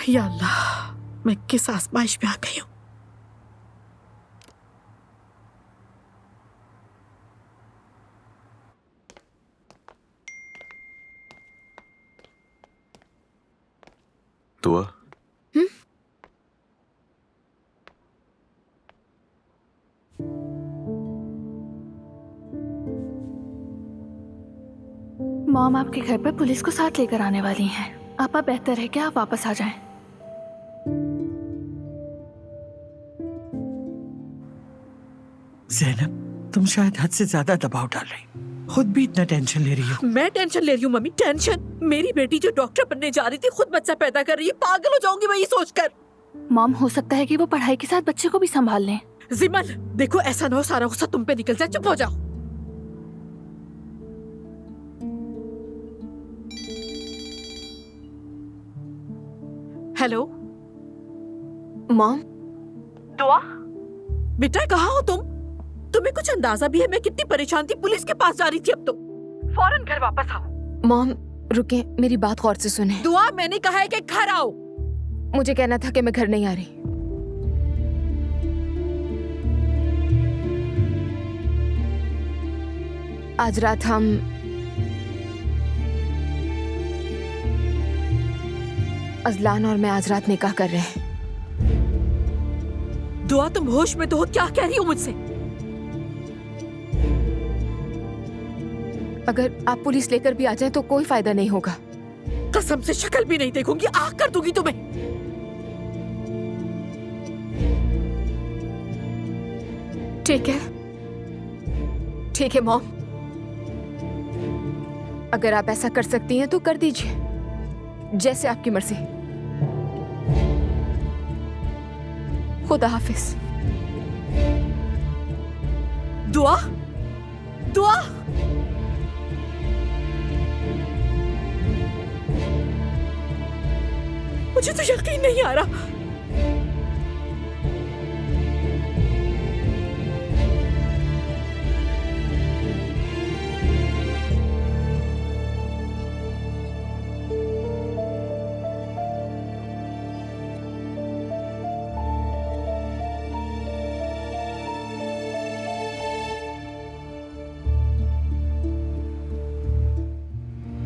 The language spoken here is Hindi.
या अल्लाह, मैं किस आजमाइश में आ गई हूँ। दुआ, मॉम आपके घर पर पुलिस को साथ लेकर आने वाली हैं। आपा बेहतर है कि आप वापस आ जाएं। ज़ैनब, तुम शायद हद से ज्यादा दबाव डाल रही हो। खुद भी इतना टेंशन ले रही हो। मैं टेंशन ले रही हूँ मम्मी, टेंशन? मेरी बेटी जो डॉक्टर बनने जा रही थी खुद बच्चा पैदा कर रही है, पागल हो जाऊंगी मैं ये सोचकर। मॉम, हो सकता है कि वो पढ़ाई के साथ बच्चे को भी संभाल लें। जिमल, देखो ऐसा ना हो सारा गुस्सा तुम पे निकल जाए, चुप हो जाओ। हेलो मॉम, दुआ, बेटा कहाँ हो तुम? तुम्हें कुछ अंदाजा भी है मैं कितनी परेशान थी? पुलिस के पास जा रही थी, अब तो फौरन घर वापस आओ। मॉम रुके, मेरी बात गौर से सुने। दुआ, मैंने कहा है कि घर आओ। मुझे कहना था कि मैं घर नहीं आ रही। आज रात हम अजलान और मैं आज रात निकाह कर रहे हैं। दुआ, तुम होश में तो हो? क्या कह रही हो मुझसे? अगर आप पुलिस लेकर भी आ जाएं तो कोई फायदा नहीं होगा। कसम से शक्ल भी नहीं देखूंगी, आग कर दूंगी तुम्हें। ठीक है, ठीक है मॉम, अगर आप ऐसा कर सकती हैं तो कर दीजिए, जैसे आपकी मर्जी। खुदा हाफिज। दुआ, दुआ, मुझे तो यकीन नहीं आ रहा।